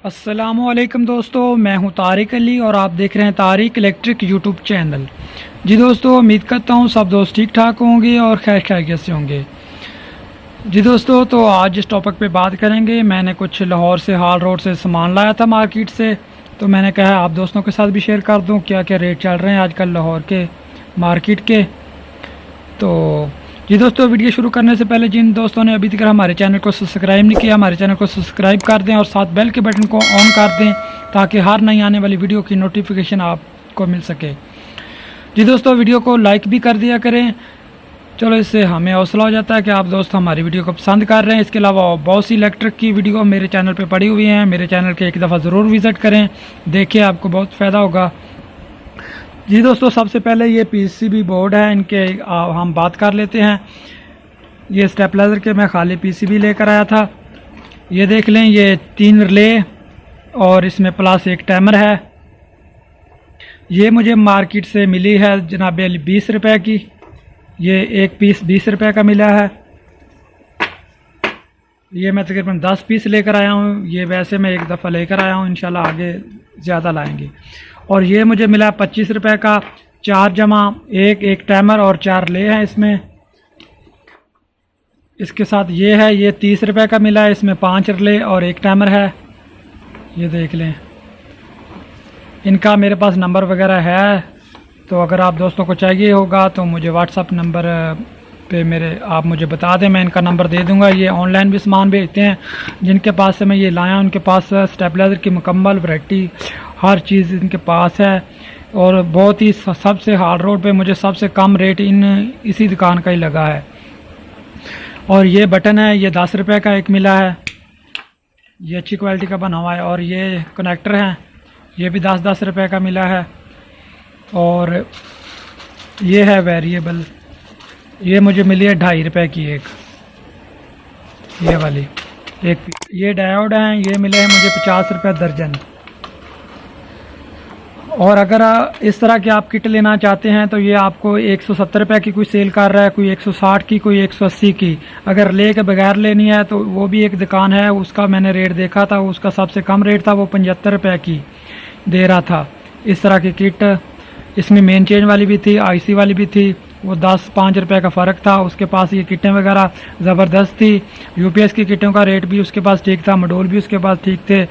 अस्सलामुअलैकुम दोस्तों, मैं हूं तारिक अली और आप देख रहे हैं तारिक इलेक्ट्रिक यूट्यूब चैनल। जी दोस्तों, उम्मीद करता हूं सब दोस्त ठीक ठाक होंगे और खैर खैरियत से होंगे। जी दोस्तों, तो आज इस टॉपिक पे बात करेंगे। मैंने कुछ लाहौर से हाल रोड से सामान लाया था मार्केट से, तो मैंने कहा आप दोस्तों के साथ भी शेयर कर दूं क्या क्या रेट चल रहे हैं आजकल लाहौर के मार्केट के। तो जी दोस्तों, वीडियो शुरू करने से पहले जिन दोस्तों ने अभी तक हमारे चैनल को सब्सक्राइब नहीं किया, हमारे चैनल को सब्सक्राइब कर दें और साथ बेल के बटन को ऑन कर दें ताकि हर नई आने वाली वीडियो की नोटिफिकेशन आपको मिल सके। जी दोस्तों, वीडियो को लाइक भी कर दिया करें, चलो इससे हमें हौसला हो जाता है कि आप दोस्त हमारी वीडियो को पसंद कर रहे हैं। इसके अलावा बहुत सी इलेक्ट्रिक की वीडियो मेरे चैनल पर पड़ी हुई हैं, मेरे चैनल के एक दफ़ा ज़रूर विज़िट करें, देखिए आपको बहुत फ़ायदा होगा। जी दोस्तों, सबसे पहले ये पीसीबी बोर्ड है, इनके हम बात कर लेते हैं। ये स्टेपलाइजर के मैं खाली पीसीबी लेकर आया था। ये देख लें, ये 3 रिले और इसमें प्लस एक टाइमर है। ये मुझे मार्केट से मिली है जनाब 20 रुपए की। ये एक पीस 20 रुपए का मिला है। ये मैं तकरीबन 10 पीस लेकर आया हूँ। ये वैसे मैं एक दफ़ा लेकर आया हूँ, इंशाल्लाह आगे ज़्यादा लाएंगे। और ये मुझे मिला 25 रुपए का। 4 जमा एक टाइमर और 4 रिले हैं इसमें। इसके साथ ये है, ये 30 रुपए का मिला है, इसमें 5 रिले और एक टाइमर है। ये देख लें, इनका मेरे पास नंबर वगैरह है, तो अगर आप दोस्तों को चाहिए होगा तो मुझे व्हाट्सअप नंबर पे आप मुझे बता दें, मैं इनका नंबर दे दूंगा। ये ऑनलाइन भी सामान भेजते हैं। जिनके पास से मैं ये लाया उनके पास स्टेबलाइजर की मुकम्मल वैरायटी हर चीज़ इनके पास है। और बहुत ही सबसे हार्ड रोड पे मुझे सबसे कम रेट इसी दुकान का ही लगा है। और ये बटन है, ये 10 रुपए का एक मिला है। ये अच्छी क्वालिटी का बना हुआ है। और ये कनेक्टर है, ये भी 10-10 रुपए का मिला है। और ये है वेरिएबल, ये मुझे मिली है 2.5 रुपए की एक, ये वाली एक। ये डायोड हैं, ये मिले हैं मुझे 50 रुपए दर्जन। और अगर इस तरह की आप किट लेना चाहते हैं तो ये आपको 170 रुपए की कोई सेल कर रहा है, कोई 160 की, कोई 180 की। अगर ले के बगैर लेनी है तो वो भी एक दुकान है, उसका मैंने रेट देखा था, उसका सबसे कम रेट था, वो 75 रुपए की दे रहा था। इस तरह की किट इसमें मेन चेंज वाली भी थी, आईसी वाली भी थी, वो 10-5 रुपए का फ़र्क था। उसके पास ये किटें वगैरह ज़बरदस्त थी। यूपीएस की किटों का रेट भी उसके पास ठीक था, मॉड्यूल भी उसके पास ठीक थे।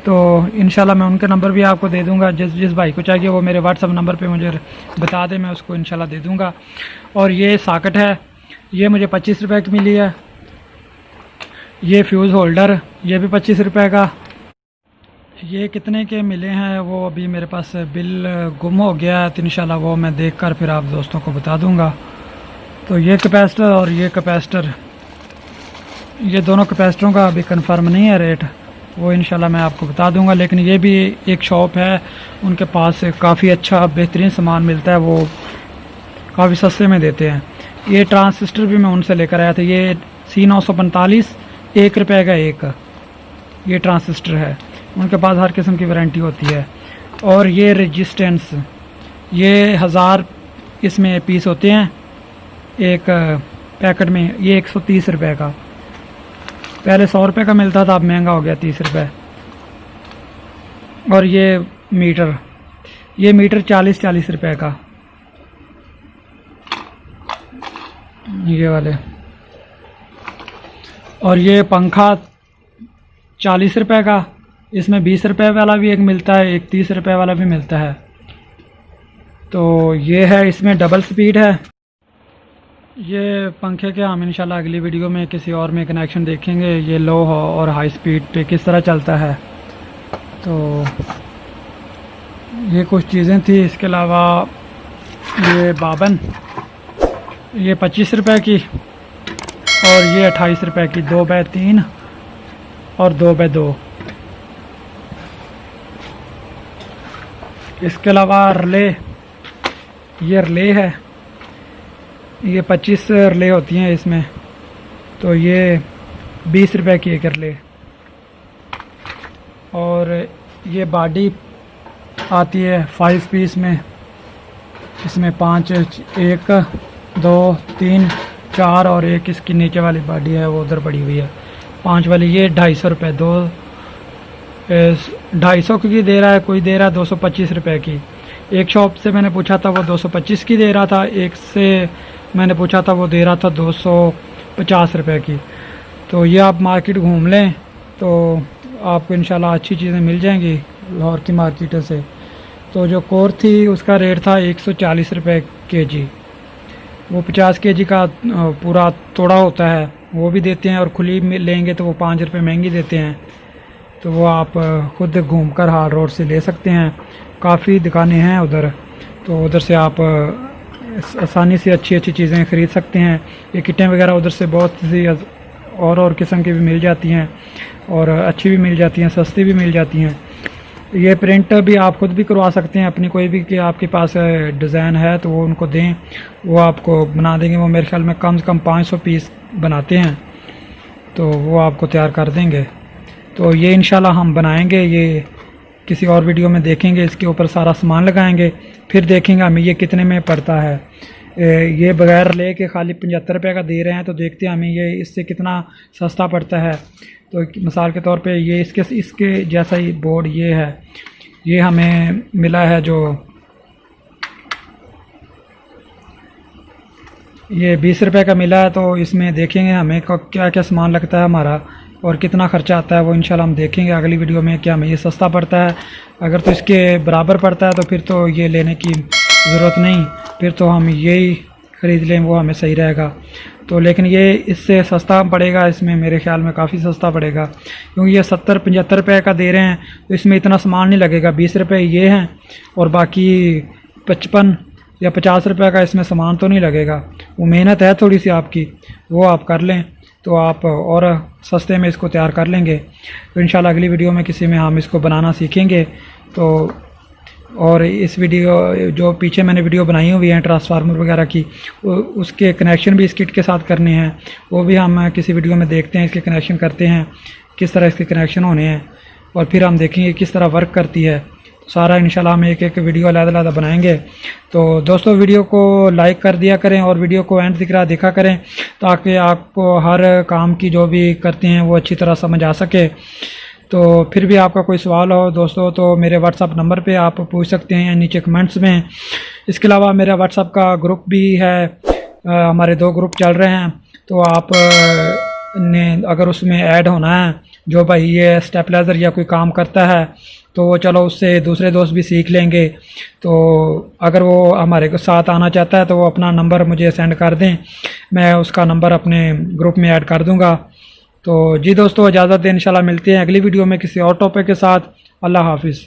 तो इंशाल्लाह मैं उनके नंबर भी आपको दे दूंगा। जिस भाई को चाहिए वो मेरे व्हाट्सअप नंबर पे मुझे बता दे, मैं उसको इंशाल्लाह दे दूंगा। और ये सॉकेट है, ये मुझे 25 रुपए की मिली है। ये फ्यूज़ होल्डर, ये भी 25 रुपए का। ये कितने के मिले हैं वो अभी मेरे पास बिल गुम हो गया है, तो इंशाल्लाह वो मैं देख कर फिर आप दोस्तों को बता दूंगा। तो ये कैपेसिटर और ये कैपेसिटर, ये दोनों कैपेसिटरों का अभी कंफर्म नहीं है रेट, वो इंशाल्लाह मैं आपको बता दूंगा। लेकिन ये भी एक शॉप है, उनके पास काफ़ी अच्छा बेहतरीन सामान मिलता है, वो काफ़ी सस्ते में देते हैं। ये ट्रांसिस्टर भी मैं उनसे लेकर आया था। ये C945 1 रुपए का एक ये ट्रांसिस्टर है, उनके पास हर किस्म की वारंटी होती है। और ये रेजिस्टेंस, ये 1000 इसमें पीस होते हैं एक पैकेट में, ये 130 रुपए का। पहले 100 रुपए का मिलता था, अब महंगा हो गया 30 रुपए। और ये मीटर 40-40 रुपए का, ये वाले। और ये पंखा 40 रुपए का, इसमें 20 रुपए वाला भी एक मिलता है, एक 30 रुपए वाला भी मिलता है। तो ये है, इसमें डबल स्पीड है। ये पंखे के हम इंशाल्लाह अगली वीडियो में किसी और में कनेक्शन देखेंगे, ये लो और हाई स्पीड पे किस तरह चलता है। तो ये कुछ चीज़ें थी। इसके अलावा ये बावन, ये 25 रुपए की, और ये 28 रुपए की, 2x3 और 2x2। इसके अलावा रिले, ये रिले है, ये 25 रिले होती हैं इसमें, तो ये 20 रुपए की एक रिले। और ये बॉडी आती है 5 पीस में, इसमें 5, 1, 2, 3, 4 और एक इसकी नीचे वाली बॉडी है वो उधर पड़ी हुई है 5 वाली। ये 250 रुपये, 250 की दे रहा है, कोई दे रहा है 225 रुपये की। एक शॉप से मैंने पूछा था वो 225 की दे रहा था, एक से मैंने पूछा था वो दे रहा था 250 रुपये की। तो ये आप मार्केट घूम लें तो आपको इंशाल्लाह अच्छी चीज़ें मिल जाएंगी लाहौर की मार्केटों से। तो जो कोर थी उसका रेट था 140 रुपये केजी। वो 50 केजी का पूरा तोड़ा होता है, वो भी देते हैं, और खुली लेंगे तो वो 5 रुपये महंगी देते हैं। तो वो आप ख़ुद घूम कर हाल रोड से ले सकते हैं। काफ़ी दुकानें हैं उधर, तो उधर से आप आसानी से अच्छी अच्छी चीज़ें ख़रीद सकते हैं। ये किटें वगैरह उधर से बहुत सी और किस्म की भी मिल जाती हैं, और अच्छी भी मिल जाती हैं, सस्ती भी मिल जाती हैं। ये प्रिंट भी आप ख़ुद भी करवा सकते हैं अपनी, कोई भी कि आपके पास डिज़ाइन है तो वो उनको दें, वो आपको बना देंगे। वो मेरे ख्याल में कम से कम 500 पीस बनाते हैं, तो वो आपको तैयार कर देंगे। तो ये इंशाल्लाह हम बनाएंगे, ये किसी और वीडियो में देखेंगे, इसके ऊपर सारा सामान लगाएंगे, फिर देखेंगे हमें ये कितने में पड़ता है। ये बगैर ले के खाली 75 रुपये का दे रहे हैं, तो देखते हैं हमें ये इससे कितना सस्ता पड़ता है। तो मिसाल के तौर पे ये इसके जैसा ही बोर्ड ये है, ये हमें मिला है जो ये 20 रुपये का मिला है। तो इसमें देखेंगे हमें क्या क्या सामान लगता है हमारा और कितना ख़र्चा आता है, वो इंशाल्लाह हम देखेंगे अगली वीडियो में। क्या हमें ये सस्ता पड़ता है, अगर तो इसके बराबर पड़ता है तो फिर तो ये लेने की ज़रूरत नहीं, फिर तो हम यही ख़रीद लें, वो हमें सही रहेगा। तो लेकिन ये इससे सस्ता पड़ेगा, इसमें मेरे ख्याल में काफ़ी सस्ता पड़ेगा, क्योंकि ये 70-75 रुपये का दे रहे हैं, तो इसमें इतना सामान नहीं लगेगा। 20 रुपये ये हैं और बाकी 55 या 50 रुपये का इसमें सामान तो नहीं लगेगा। वो मेहनत है थोड़ी सी आपकी, वो आप कर लें तो आप और सस्ते में इसको तैयार कर लेंगे। तो इंशाल्लाह अगली वीडियो में किसी में हम इसको बनाना सीखेंगे। तो और इस वीडियो जो पीछे मैंने वीडियो बनाई हुई है ट्रांसफार्मर वगैरह की, उसके कनेक्शन भी इस किट के साथ करने हैं, वो भी हम किसी वीडियो में देखते हैं, इसके कनेक्शन करते हैं, किस तरह इसके कनेक्शन होने हैं, और फिर हम देखेंगे किस तरह वर्क करती है। सारा इंशाल्लाह हम एक एक वीडियो अलग-अलग बनाएंगे। तो दोस्तों वीडियो को लाइक कर दिया करें और वीडियो को एंड तक देखा करें, ताकि आपको हर काम की जो भी करते हैं वो अच्छी तरह समझ आ सके। तो फिर भी आपका कोई सवाल हो दोस्तों तो मेरे व्हाट्सअप नंबर पे आप पूछ सकते हैं नीचे कमेंट्स में। इसके अलावा मेरा व्हाट्सअप का ग्रुप भी है, हमारे 2 ग्रुप चल रहे हैं। तो आप ने अगर उसमें ऐड होना है, जो भाई ये स्टेपलाइज़र या कोई काम करता है, तो वो चलो उससे दूसरे दोस्त भी सीख लेंगे। तो अगर वो हमारे साथ आना चाहता है तो वो अपना नंबर मुझे सेंड कर दें, मैं उसका नंबर अपने ग्रुप में ऐड कर दूंगा। तो जी दोस्तों, इजाज़त दें, इंशाल्लाह मिलते हैं अगली वीडियो में किसी और टॉपिक के साथ। अल्लाह हाफिज़।